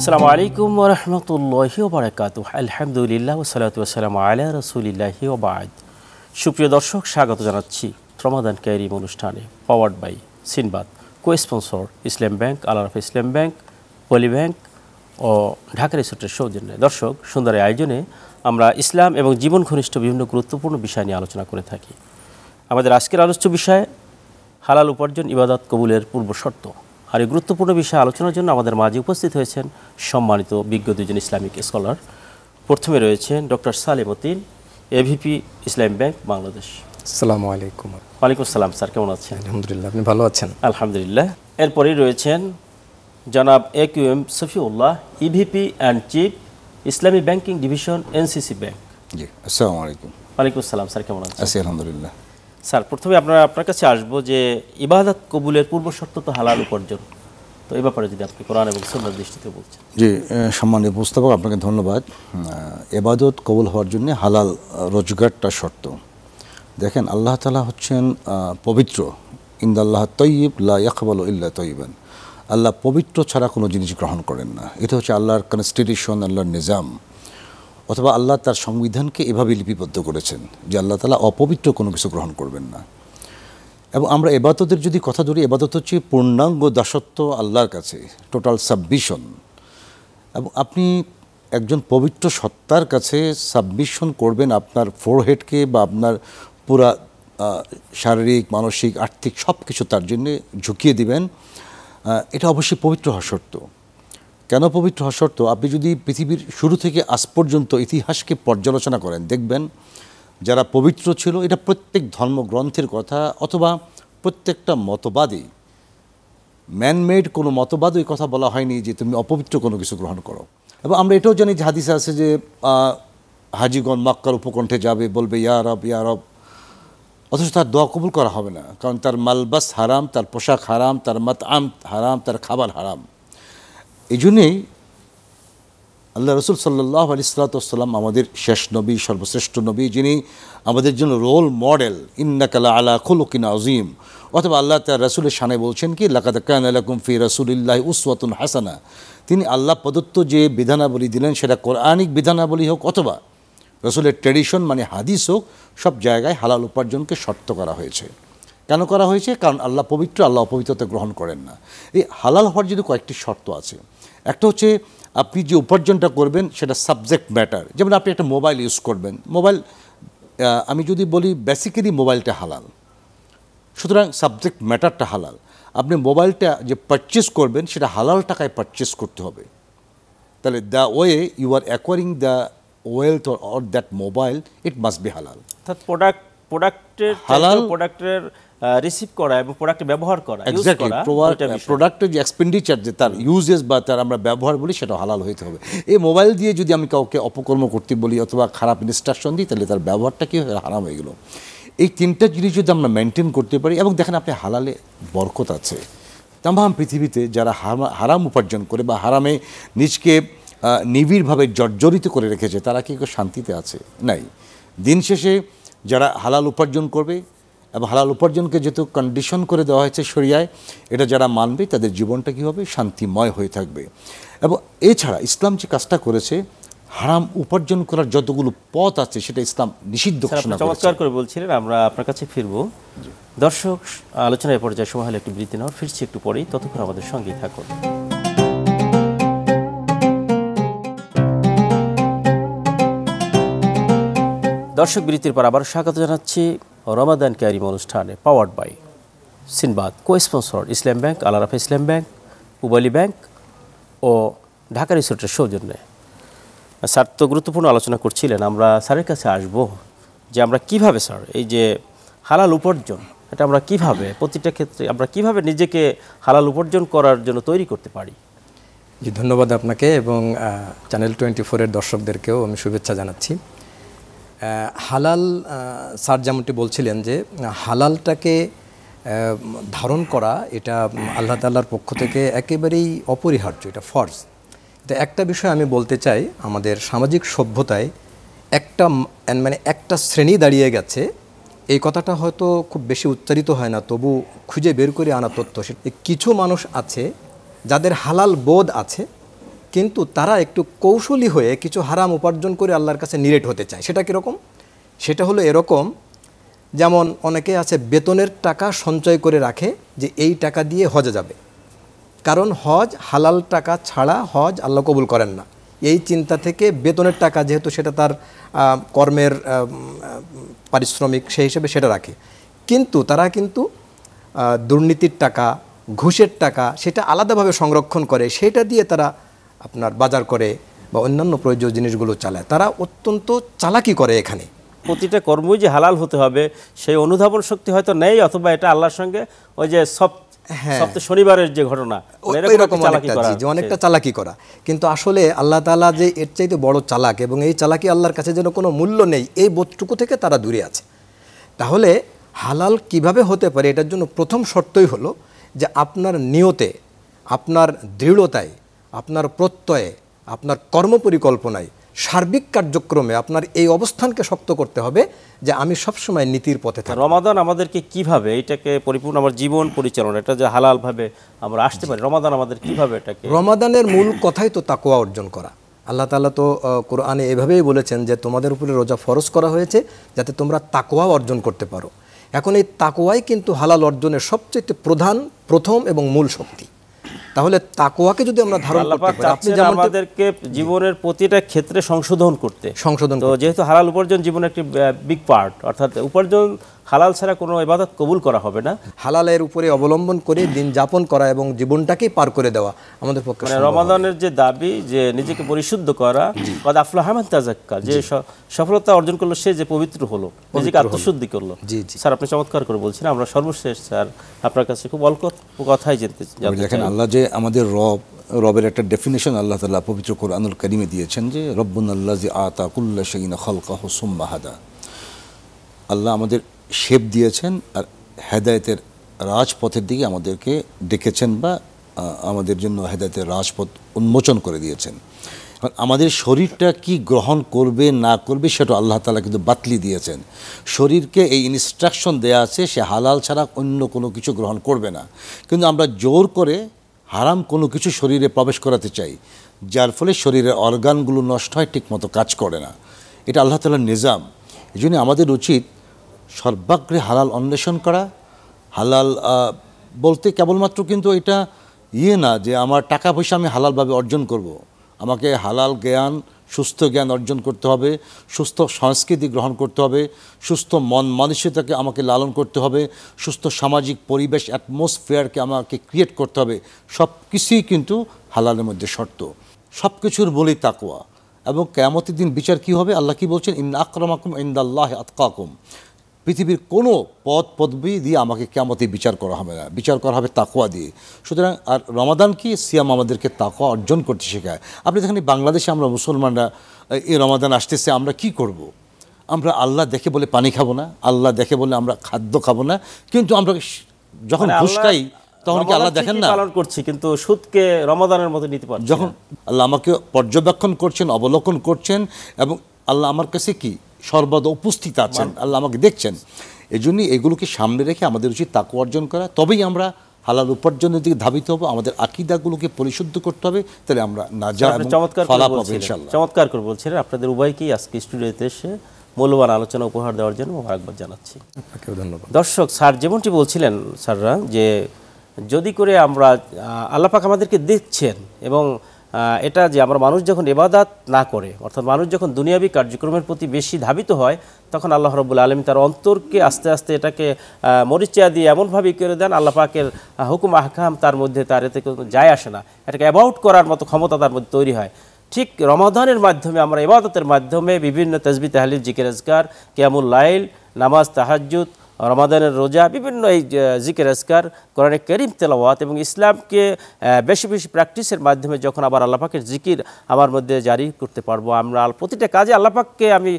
আসসালামু আলাইকুম ওয়া রাহমাতুল্লাহি ওয়া বারাকাতুহু। আলহামদুলিল্লাহ ওয়া সালাতু ওয়া সালামু আলা রাসূলিল্লাহি ওয়া বা'দ। সুপ্রিয় দর্শক, স্বাগত জানাচ্ছি রমাদান কারিম অনুষ্ঠানে, powered by Sinbad, cosponsor Islami bank, Al Arafah Islami bank, পলি ব্যাংক ও ঢাকা রিসোর্টের সৌজন্যে। দর্শক, সুন্দর আয়োজনে আমরা ইসলাম এবং জীবন ঘনিষ্ঠ বিভিন্ন গুরুত্বপূর্ণ বিষয় নিয়ে আলোচনা করে থাকি। আমাদের আজকের আলোচ্য বিষয় হালাল উপার্জন ইবাদত কবুলের পূর্ব শর্ত। আর এই গুরুত্বপূর্ণ বিষয়ে আলোচনার জন্য আমাদের মাঝে উপস্থিত হয়েছেন সম্মানিত বিজ্ঞ দুজন ইসলামিক স্কলার। প্রথমে রয়েছেন ডক্টর সালেম উদ্দিন, এভিপি ইসলাম ব্যাংক বাংলাদেশ। আসসালামু আলাইকুম। ওয়ালাইকুম আসসালাম স্যার, কেমন আছেন? আলহামদুলিল্লাহ, আপনি ভালো আছেন? আলহামদুলিল্লাহ। এরপরেই রয়েছেন জনাব AQM Shafiullah, EVP and chief, Islami banking division, NCC bank. জি, আসসালামু আলাইকুম। ওয়ালাইকুম আসসালাম স্যার, কেমন আছেন? আছি আলহামদুলিল্লাহ। স্যার, প্রথমে আপনার কাছে আসবো যে ইবাদত কবুলের পূর্ব শর্ত তো হালাল উপার্জন, তো এই ব্যাপারে যদি আপনি কোরআন এবং সুন্নাহর দৃষ্টিতে বলছেন। জি, সম্মানীয় উপস্থাপক, আপনাকে ধন্যবাদ। ইবাদত কবুল হওয়ার জন্য হালাল রোজগারটা শর্ত। দেখেন, আল্লাহ তাআলা হচ্ছেন পবিত্র। ইন্দাল্লাহ তয়্যিব লা ইয়াকবালু ইল্লা তয়্যিবান। আল্লাহ পবিত্র ছাড়া কোনো জিনিস গ্রহণ করেন না। এটা হচ্ছে আল্লাহর কনস্টিটিউশন, আল্লাহর নিজাম, অথবা আল্লাহ তার সংবিধানকে এভাবে লিপিবদ্ধ করেছেন যে আল্লাহ তাআলা অপবিত্র কোনো কিছু গ্রহণ করবেন না। এবং আমরা ইবাদতের যদি কথা ধরি, ইবাদত হচ্ছে পূর্ণাঙ্গ দাসত্ব আল্লাহর কাছে, টোটাল সাবমিশন। এবং আপনি একজন পবিত্র সত্তার কাছে সাবমিশন করবেন, আপনার ফোরহেডকে বা আপনার পুরা শারীরিক, মানসিক, আর্থিক সব কিছু তার জন্যে ঝুঁকিয়ে দিবেন। এটা অবশ্যই পবিত্র হওয়া শর্ত। কেন পবিত্র হওয়া শর্ত? আপনি যদি পৃথিবীর শুরু থেকে আজ পর্যন্ত ইতিহাসকে পর্যালোচনা করেন, দেখবেন যারা পবিত্র ছিল, এটা প্রত্যেক ধর্মগ্রন্থের কথা, অথবা প্রত্যেকটা মতবাদী, ম্যানমেড কোনো মতবাদ ওই কথা বলা হয়নি যে তুমি অপবিত্র কোনো কিছু গ্রহণ করো। এবং আমরা এটাও জানি যে হাদিসে আছে যে হাজিগণ মক্কার উপকণ্ঠে যাবে, বলবে ইয়া রব ইয়া রব, অথচ তার দোয়া কবুল করা হবে না, কারণ তার মালবাস হারাম, তার পোশাক হারাম, তার মাতআম হারাম, তার খাবার হারাম। এই জন্যেই আল্লাহ রসুল সাল্লাল্লাহু আলাইহি ওয়াসাল্লাম আমাদের শেষ নবী, সর্বশ্রেষ্ঠ নবী, যিনি আমাদের জন্য রোল মডেল। ইন্নাকা লাআলা খুলুকিন আযীম। অথবা আল্লাহ তার রাসূলের শানে বলছেন কি, লাকাদ কানা লাকুম ফি রাসূলিল্লাহি উসওয়াতুন হাসানা। তিনি আল্লাহ প্রদত্ত যে বিধানাবলী দিলেন, সেটা কোরআনিক বিধানাবলী হোক অথবা রাসূলের ট্র্যাডিশন মানে হাদিস হোক, সব জায়গায় হালাল উপার্জনকে শর্ত করা হয়েছে। কেন করা হয়েছে? কারণ আল্লাহ পবিত্র, আল্লাহ অপবিত্রতা গ্রহণ করেন না। এই হালাল হওয়ার জন্য কয়েকটি শর্ত আছে। একটা হচ্ছে আপনি যে উপার্জনটা করবেন সেটা সাবজেক্ট ম্যাটার। যেমন আপনি একটা মোবাইল ইউজ করবেন, মোবাইল, আমি যদি বলি বেসিক্যালি মোবাইলটা হালাল, সুতরাং সাবজেক্ট ম্যাটারটা হালাল। আপনি মোবাইলটা যে পারচেস করবেন সেটা হালাল টাকায় পারচেস করতে হবে। তাহলে the way you are acquiring the wealth or that mobile, it must be হালাল। অর্থাৎ প্রোডাক্টের হালাল, প্রোডাক্টের রিসিভ করা এবং প্রোডাক্টে ব্যবহার করা, এক্স্যাক্টলি, প্রোডাক্টের যে এক্সপেন্ডিচার, যে তার ইউজেস বা তার আমরা ব্যবহার বলি, সেটা হালাল হইতে হবে। এই মোবাইল দিয়ে যদি আমি কাউকে অপকর্ম করতে বলি অথবা খারাপ ইনস্ট্রাকশন দিই, তাহলে তার ব্যবহারটা কি হারাম হয়ে গেল। এই তিনটা জিনিস যদি আমরা মেনটেন করতে পারি, এবং দেখেন আপনি হালালে বরকত আছে। তামাম পৃথিবীতে যারা হারাম উপার্জন করে বা হারামে নিজকে নিবিড়ভাবে জর্জরিত করে রেখেছে, তারা কি শান্তিতে আছে? নাই। দিন শেষে যারা হালাল উপার্জন করবে, এবং হালাল উপার্জনকে যেহেতু কন্ডিশন করে দেওয়া হয়েছে শরিয়ায়, এটা যারা মানবে তাদের জীবনটা কী হবে? শান্তিময় হয়ে থাকবে। এবং এছাড়া ইসলাম যে কাজটা করেছে, হারাম উপার্জন করার যতগুলো পথ আছে সেটা ইসলাম নিষিদ্ধ ঘোষণা করেছে। চমৎকার করে বলছিলেন। আমরা আপনার কাছে ফিরবো। দর্শক, আলোচনার পর্যায়ে সময় হলে একটু বিরতি নেওয়ার, ফিরছি একটু পরেই, ততক্ষণ আমাদের সঙ্গেই থাকুন। দর্শক, বিরতির পর আবার স্বাগত জানাচ্ছি রমাদান কারিম অনুষ্ঠানে, powered by Sinbad, cosponsor Islami bank, Al Arafah Islami bank, Pubali bank ও ঢাকা রিসোর্টের সৌজন্যে। স্যার তো গুরুত্বপূর্ণ আলোচনা করছিলেন। আমরা স্যারের কাছে আসব যে আমরা কিভাবে স্যার এই যে হালাল উপার্জন, এটা আমরা কিভাবে প্রতিটা ক্ষেত্রে আমরা কিভাবে নিজেকে হালাল উপার্জন করার জন্য তৈরি করতে পারি। জি, ধন্যবাদ আপনাকে এবং চ্যানেল 24-এর দর্শকদেরকেও আমি শুভেচ্ছা জানাচ্ছি। হালাল, স্যার যেমনটি বলছিলেন যে হালালটাকে ধারণ করা, এটা আল্লাহ তাআলার পক্ষ থেকে একেবারেই অপরিহার্য, এটা ফরজ। তো একটা বিষয় আমি বলতে চাই, আমাদের সামাজিক সভ্যতায় একটা শ্রেণী দাঁড়িয়ে গেছে, এই কথাটা হয়তো খুব বেশি উচ্চারিত হয় না, তবু খুঁজে বের করে আনা তথ্য, কিছু মানুষ আছে যাদের হালাল বোধ আছে, কিন্তু তারা একটু কৌশলী হয়ে কিছু হারাম উপার্জন করে আল্লাহর কাছে নিরেট হতে চায়। সেটা কীরকম? সেটা হলো এরকম, যেমন অনেকে আছে বেতনের টাকা সঞ্চয় করে রাখে যে এই টাকা দিয়ে হজে যাবে, কারণ হজ হালাল টাকা ছাড়া হজ আল্লাহ কবুল করেন না। এই চিন্তা থেকে বেতনের টাকা, যেহেতু সেটা তার কর্মের পারিশ্রমিক, সেই হিসেবে সেটা রাখে। কিন্তু তারা কিন্তু দুর্নীতির টাকা, ঘুষের টাকা সেটা আলাদাভাবে সংরক্ষণ করে, সেটা দিয়ে তারা আপনার বাজার করে বা অন্যান্য প্রয়োজনীয় জিনিসগুলো চালায়। তারা অত্যন্ত চালাকি করে এখানে। প্রতিটা কর্মই যে হালাল হতে হবে সেই অনুধাবন শক্তি হয়তো নেই, অথবা এটা আল্লাহর সঙ্গে ওই যে সপ্তাহ শনিবারের যে ঘটনা অনেকটা চালাকি করা। কিন্তু আসলে আল্লাহ তাআলা যে এর চাইতে বড় চালাক, এবং এই চালাকি আল্লাহর কাছে যেন কোনো মূল্য নেই, এই বোধটুকু থেকে তারা দূরে আছে। তাহলে হালাল কিভাবে হতে পারে, এটার জন্য প্রথম শর্তই হলো যে আপনার নিয়তে, আপনার দৃঢ়তায়, আপনার প্রত্যয়ে, আপনার কর্মপরিকল্পনায়, সার্বিক কার্যক্রমে আপনার এই অবস্থানকে শক্ত করতে হবে যে আমি সবসময় নীতির পথে থাকি। রমাদান আমাদেরকে কিভাবে এটাকে পরিপূর্ণ আমার জীবন পরিচালনা, এটা যে হালালভাবে আমরা আসতে পারি, রমাদান আমাদের কিভাবে এটাকে? রমাদানের মূল কথাই তো তাকওয়া অর্জন করা। আল্লাহ তাআলা তো কোরআনে এভাবেই বলেছেন যে তোমাদের উপরে রোজা ফরজ করা হয়েছে যাতে তোমরা তাকওয়া অর্জন করতে পারো। এখন এই তাকওয়াই কিন্তু হালাল অর্জনের সবচেয়ে প্রথম এবং মূল শক্তি। তাহলে তাকওয়াকে যদি আমরা ধারণ করতে পারি, আপনি যেমন আমাদেরকে জীবনের প্রতিটা ক্ষেত্রে সংশোধন তো যেহেতু হালাল উপার্জন জীবনের একটি বিগ পার্ট, অর্থাৎ উপার্জন হালাল ছাড়া কোনো ইবাদত কবুল করা হবে না। হালালের উপরে অবলম্বন করে দিন যাপন করা এবং জীবনটাকেই পার করে দেওয়া আমাদের পক্ষে। মানে রমাদানের যে দাবি যে নিজেকে পরিশুদ্ধ করা, কদ আফলাহা মান তাযাক্কা, যে সফলতা অর্জন করলো সে যে পবিত্র হলো, নিজেকে আত্মশুদ্ধি করলো। স্যার আপনি চমৎকার করে বলছেন। আমরা সর্বশেষ স্যার আপনার কাছে খুব অল্প কথাই জানতে চাই। দেখেন, আল্লাহ যে আমাদের রবের একটা ডেফিনেশন আল্লাহ তাআলা পবিত্র কোরআনুল কারীমে দিয়েছেন যে রব্বুনাল্লাযী আতা কুল্লা শাইইন খালকাহু সুম্মা হাদা। আল্লাহ আমাদের শেপ দিয়েছেন আর হেদায়েতের রাজপথের দিকে আমাদেরকে ডেকেছেন, বা আমাদের জন্য হেদায়েতের রাজপথ উন্মোচন করে দিয়েছেন। আমাদের শরীরটা কি গ্রহণ করবে না করবে সেটা আল্লাহ তাআলা কিন্তু বাতলি দিয়েছেন। শরীরকে এই ইনস্ট্রাকশন দেয়া আছে সে হালাল ছাড়া অন্য কোনো কিছু গ্রহণ করবে না, কিন্তু আমরা জোর করে হারাম কোনো কিছু শরীরে প্রবেশ করাতে চাই, যার ফলে শরীরের অর্গানগুলো নষ্ট হয়, ঠিকমতো কাজ করে না। এটা আল্লাহ তাআলার নিজাম। এই জন্য আমাদের উচিত সর্বাগ্রে হালাল অন্বেষণ করা। হালাল বলতে কেবলমাত্র কিন্তু এটা না যে আমার টাকা পয়সা আমি হালালভাবে অর্জন করব। আমাকে হালাল জ্ঞান, সুস্থ জ্ঞান অর্জন করতে হবে, সুস্থ সংস্কৃতি গ্রহণ করতে হবে, সুস্থ মন মানসিকতাকে আমাকে লালন করতে হবে, সুস্থ সামাজিক পরিবেশ অ্যাটমসফিয়ারকে আমাকে ক্রিয়েট করতে হবে। সব কিছুই কিন্তু হালালের মধ্যে শর্ত। সব কিছুর বলি তাকওয়া। এবং কিয়ামতের দিন বিচার কি হবে? আল্লাহ কি বলছেন? ইন্না আকরামাকুম ইনদাল্লাহি আতকাকুম। পৃথিবীর কোনো পদবি দিয়ে আমাকে কিয়ামতে বিচার করা হবে না, বিচার করা হবে তাকওয়া দিয়ে। সুতরাং আর রমাদান কি? সিয়াম আমাদেরকে তাকওয়া অর্জন করতে শেখায়। আপনি দেখেন বাংলাদেশে আমরা মুসলমানরা এই রমাদান আসতেছে, আমরা কি করব? আমরা আল্লাহ দেখে বলে পানি খাবো না, আল্লাহ দেখে বলে আমরা খাদ্য খাবো না, কিন্তু আমরা যখন ঘুষ খাই তখন কি আল্লাহ দেখেন না? পালন করছি, কিন্তু সুদকে রমাদানের মতো নিতে পারছি। যখন আল্লাহ আমাকে পর্যবেক্ষণ করছেন, অবলোকন করছেন, এবং আল্লাহ আমার কাছে কি সর্বদা উপস্থিত আছেন, আল্লাহ আমাকে দেখছেন। এই জন্যই এগুলোকে সামনে রেখে আমাদের উচিত তাকওয়া অর্জন করা। তবেই আমরা হালাল উপার্জনের দিকে ধাবিত হব। আমাদের আকীদাগুলোকে পরিশুদ্ধ করতে হবে, তাহলে আমরা নাজাত এবং ফলাফল পাবো ইনশাআল্লাহ। চমৎকার করে বলছিলেন। আপনাদের উভয়কেই আজকে স্টুডিওতে এসে মূল্যবান আলোচনা উপহার দেওয়ার জন্য মোবারকবাদ জানাচ্ছি। আপনাকেও ধন্যবাদ। দর্শক, স্যার যেমনটি বলছিলেন স্যাররা, যে যদি করে আমরা আল্লাহ পাক আমাদেরকে দিচ্ছেন, এবং এটা যে আমরা মানুষ যখন ইবাদত না করে, অর্থাৎ মানুষ যখন দুনিয়াবী কার্যক্রমের প্রতি বেশি ধাবিত হয়, তখন আল্লাহ রাব্বুল আলামিন তার অন্তরকে আস্তে আস্তে এটাকে মরিচা দিয়ে এমনভাবে করে দেন, আল্লাহ পাকের হুকুম আহকাম তার মধ্যে তার এতে কোনো যায় আসে না, এটাকে অ্যাবাউট করার মতো ক্ষমতা তার মধ্যে তৈরি হয়। ঠিক রমাদানের মাধ্যমে আমরা ইবাদতের মাধ্যমে বিভিন্ন তাসবিহ, তাহলিল, জিকির, আজকার, কিয়ামুল লাইল, নামাজ, তাহাজ্জুদ, রমাদানের রোজা, বিভিন্ন এই জিকির, আজকার, কোরআনে কারীম তেলাওয়াত এবং ইসলামকে বেশি বেশি প্র্যাকটিসের মাধ্যমে যখন আবার আল্লাহ পাকের জিকির আমার মধ্যে জারি করতে পারবো, আমরা প্রতিটা কাজে আল্লাহ পাককে আমি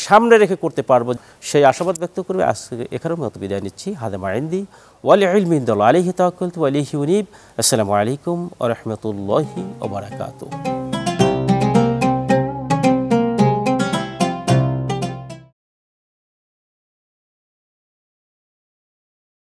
সামনে রেখে করতে পারবো, সেই আশাবাদ ব্যক্ত করবে আজকে এখানেও মতো বিদায় নিচ্ছি। হাদা মা ইনদি ওয়াল ইলমু ইনদাল্লাহ আলাইহি তাওয়াক্কালতু ওয়া ইলাইহি উনীব। আসসালামু আলাইকুম ওয়া রাহমাতুল্লাহি ওয়া বারাকাতুহু।